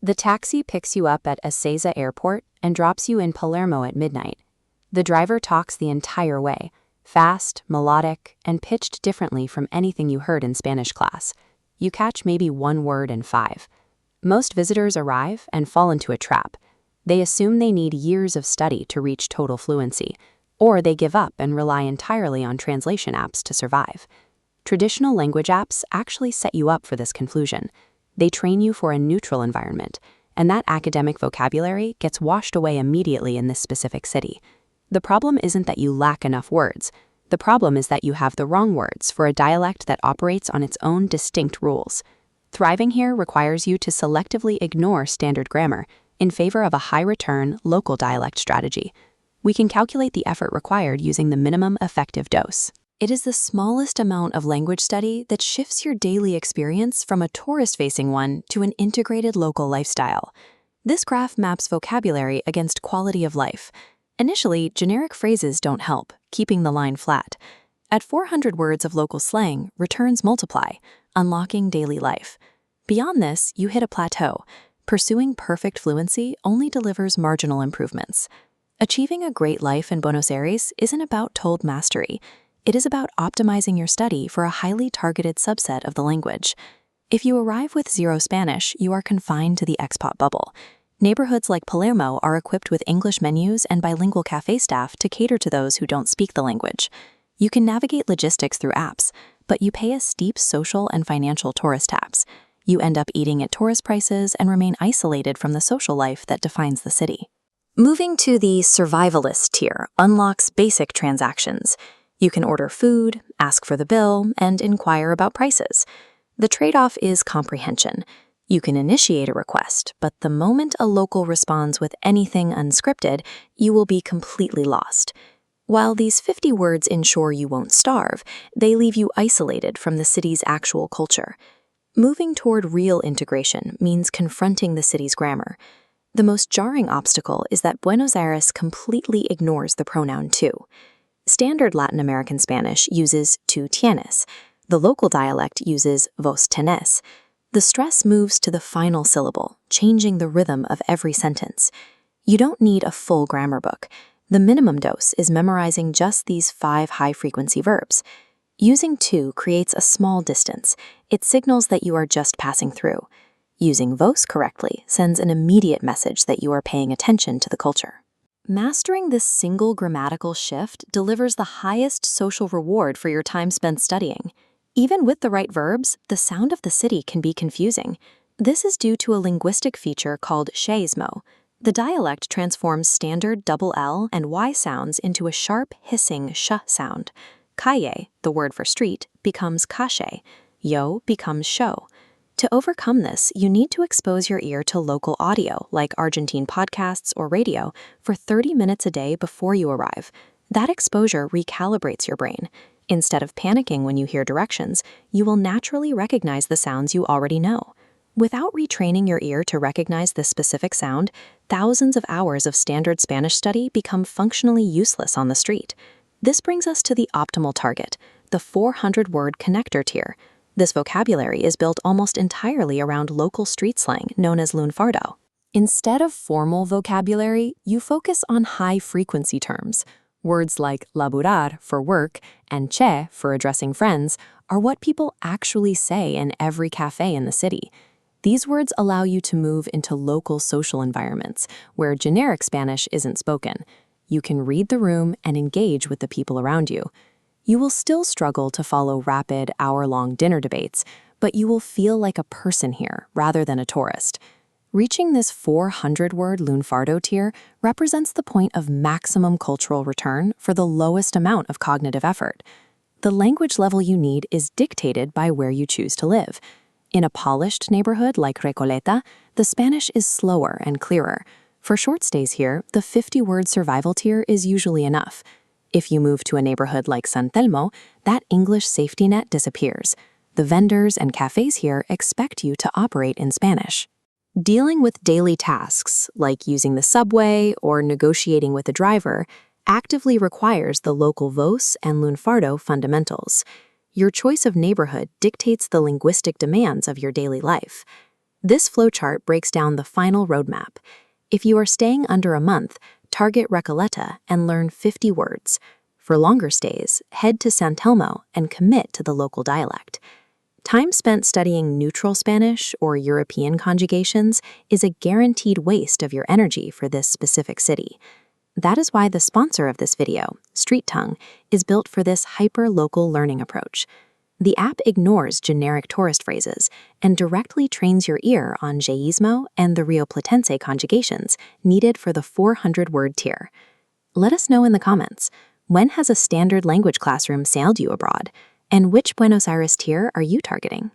The taxi picks you up at Ezeiza Airport and drops you in Palermo at midnight. The driver talks the entire way, fast, melodic, and pitched differently from anything you heard in Spanish class. You catch maybe one word in 5. Most visitors arrive and fall into a trap. They assume they need years of study to reach total fluency, or they give up and rely entirely on translation apps to survive. Traditional language apps actually set you up for this conclusion. They train you for a neutral environment, and that academic vocabulary gets washed away immediately in this specific city. The problem isn't that you lack enough words. The problem is that you have the wrong words for a dialect that operates on its own distinct rules. Thriving here requires you to selectively ignore standard grammar in favor of a high-return, local dialect strategy. We can calculate the effort required using the minimum effective dose. It is the smallest amount of language study that shifts your daily experience from a tourist-facing one to an integrated local lifestyle. This graph maps vocabulary against quality of life. Initially, generic phrases don't help, keeping the line flat. At 400 words of local slang, returns multiply, unlocking daily life. Beyond this, you hit a plateau. Pursuing perfect fluency only delivers marginal improvements. Achieving a great life in Buenos Aires isn't about told mastery. It is about optimizing your study for a highly targeted subset of the language. If you arrive with 0 Spanish, you are confined to the expat bubble. Neighborhoods like Palermo are equipped with English menus and bilingual cafe staff to cater to those who don't speak the language. You can navigate logistics through apps, but you pay a steep social and financial tourist tax. You end up eating at tourist prices and remain isolated from the social life that defines the city. Moving to the survivalist tier unlocks basic transactions. You can order food, ask for the bill, and inquire about prices. The trade-off is comprehension. You can initiate a request, but the moment a local responds with anything unscripted, you will be completely lost. While these 50 words ensure you won't starve, they leave you isolated from the city's actual culture. Moving toward real integration means confronting the city's grammar. The most jarring obstacle is that Buenos Aires completely ignores the pronoun tú. Standard Latin American Spanish uses tú tienes. The local dialect uses vos tenés. The stress moves to the final syllable, changing the rhythm of every sentence. You don't need a full grammar book. The minimum dose is memorizing just these 5 high-frequency verbs. Using tú creates a small distance. It signals that you are just passing through. Using vos correctly sends an immediate message that you are paying attention to the culture. Mastering this single grammatical shift delivers the highest social reward for your time spent studying. Even with the right verbs, the sound of the city can be confusing. This is due to a linguistic feature called scheismo. The dialect transforms standard double L and Y sounds into a sharp, hissing sh sound. Calle, the word for street, becomes calle. Yo becomes show. To overcome this, you need to expose your ear to local audio, like Argentine podcasts or radio, for 30 minutes a day before you arrive. That exposure recalibrates your brain. Instead of panicking when you hear directions, you will naturally recognize the sounds you already know. Without retraining your ear to recognize this specific sound, thousands of hours of standard Spanish study become functionally useless on the street. This brings us to the optimal target, the 400-word connector tier. This vocabulary is built almost entirely around local street slang known as lunfardo. Instead of formal vocabulary, you focus on high-frequency terms. Words like laburar for work and che for addressing friends are what people actually say in every cafe in the city. These words allow you to move into local social environments where generic Spanish isn't spoken. You can read the room and engage with the people around you. You will still struggle to follow rapid, hour-long dinner debates, but you will feel like a person here rather than a tourist. Reaching this 400-word lunfardo tier represents the point of maximum cultural return for the lowest amount of cognitive effort. The language level you need is dictated by where you choose to live. In a polished neighborhood like Recoleta, the Spanish is slower and clearer. For short stays here, the 50-word survival tier is usually enough. If you move to a neighborhood like San Telmo, that English safety net disappears. The vendors and cafes here expect you to operate in Spanish. Dealing with daily tasks, like using the subway or negotiating with a driver, actively requires the local vos and lunfardo fundamentals. Your choice of neighborhood dictates the linguistic demands of your daily life. This flowchart breaks down the final roadmap. If you are staying under a month, target Recoleta and learn 50 words. For longer stays, head to San Telmo and commit to the local dialect. Time spent studying neutral Spanish or European conjugations is a guaranteed waste of your energy for this specific city. That is why the sponsor of this video, StreetTongue, is built for this hyper-local learning approach. The app ignores generic tourist phrases and directly trains your ear on Jeísmo and the Rioplatense conjugations needed for the 400-word tier. Let us know in the comments, when has a standard language classroom sailed you abroad? And which Buenos Aires tier are you targeting?